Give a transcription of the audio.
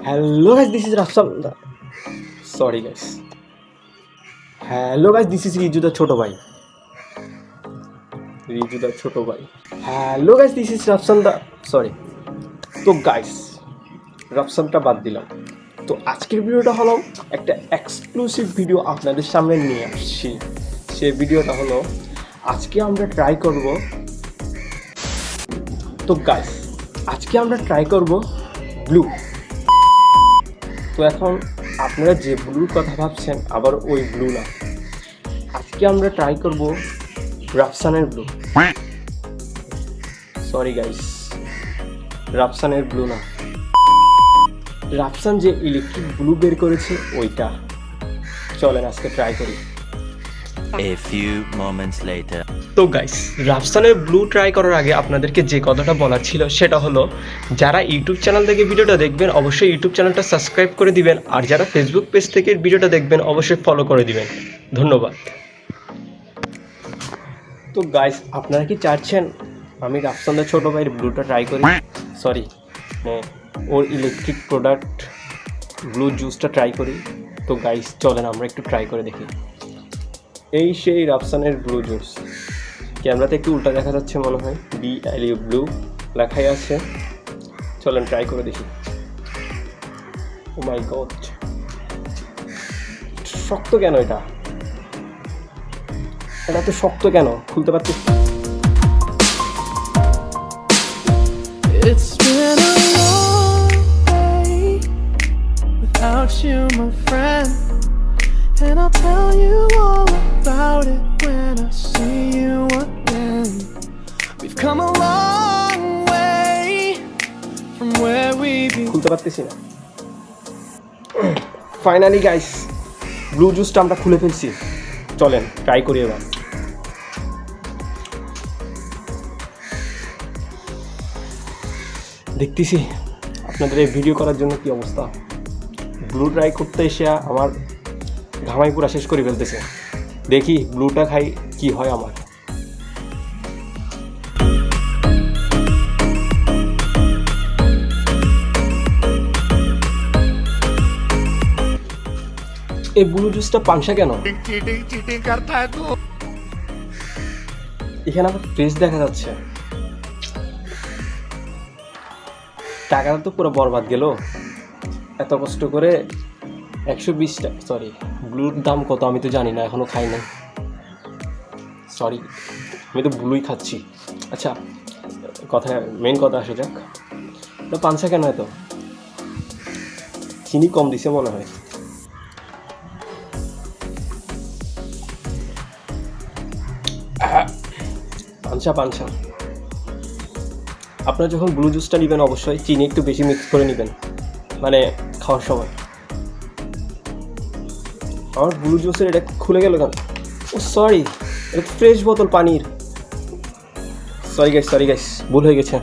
Hello guys, this is Rafsan. Sorry guys. Hello guys, this is Riju the Choto Bhai. Riju the Choto Bhai. Hello guys, this is Rafsan the sorry. তো guys রাফসানটা বাদ দিলাম। তো আজকের ভিডিওটা হলো একটা exclusive video আপনাদের সামনে নিয়ে আসছি। সেই ভিডিওটা হলো আজকে আমরা ট্রাই করব। তো গাইস আজকে আমরা ট্রাই করব ব্লু। তো এখন আপনারা যে ব্লুর কথা ভাবছেন আবার ওই ব্লু না, আজকে আমরা ট্রাই করব রাফসানের ব্লু। সরি গাইস, রাফসানের ব্লু না, রাফসান যে ইলেকট্রিক ব্লু বের করেছে ওইটা। চলেন আজকে ট্রাই করি। A few moments later. তো গাইস রাফসানের ব্লু ট্রাই করার আগে আপনাদেরকে যে কথাটা বলার ছিল সেটা হলো, যারা ইউটিউব চ্যানেল থেকে ভিডিওটা দেখবেন অবশ্যই ইউটিউব চ্যানেলটা সাবস্ক্রাইব করে দিবেন, আর যারা ফেসবুক পেজ থেকে ভিডিওটা দেখবেন অবশ্যই ফলো করে দিবেন। ধন্যবাদ। তো গাইস আপনারা কি চাচ্ছেন আমি রাফসানের ছোট ভাইয়ের ব্লুটা ট্রাই করি? সরি, ওর ইলেকট্রিক প্রোডাক্ট ব্লু জুসটা ট্রাই করি। তো গাইস চলেন আমরা একটু ট্রাই করে দেখি। এই সেই রাফসানের ব্লু জুস। ক্যামেরাতে একটু উল্টা দেখা যাচ্ছে মনে হয়, BLU ব্লু লেখাই আছে। চলেন ট্রাই করে দেখি। ও মাই গড, শক্ত কেন এটা? এটা তো শক্ত কেন, খুলতে পারছি। It's been a long day without you, my friend, and I'll tell you all about it when I see you again. We've come a long way from where we began. খুলতে পারতেছি না। ফাইনালি গাইস ব্লু জুসটা আমরা খুলে ফেলছি। চলেন try করি এবার। দেখতেছি আপনাদের এই ভিডিও করার জন্য কি অবস্থা। ব্লু ট্রাই করতে এসে আমার ঘামাই পুরা শেষ করে ফেলতেছে। দেখি ব্লুটা খাই কি হয় আমার। এই ব্লু জুসটা পাংশা কেন? चीटिंग करता है तू। এখানে আবার ফ্রেশ দেখা যাচ্ছে। টাকাটা তো পুরো বরবাদ গেল। এত কষ্ট করে 120 টাকা, সরি ব্লুর দাম কত আমি তো জানি না, এখনও খাই না। সরি, আমি তো ব্লুই খাচ্ছি। আচ্ছা কথা, মেন কথা আসে যাক। তো পাঞ্চা কেন এত? চিনি কম দিছে মনে হয়। পাঞ্চা পাঞ্চা। আপনারা যখন ব্লু জুসটা নেবেন অবশ্যই চিনি একটু বেশি মিক্স করে নেবেন, মানে খাওয়ার সময়। আমার ব্লু জুসের এটা খুলে গেল কেন? ও সরি, এটা ফ্রেশ বোতল পানির। সরি গাইস ভুল হয়ে গেছে।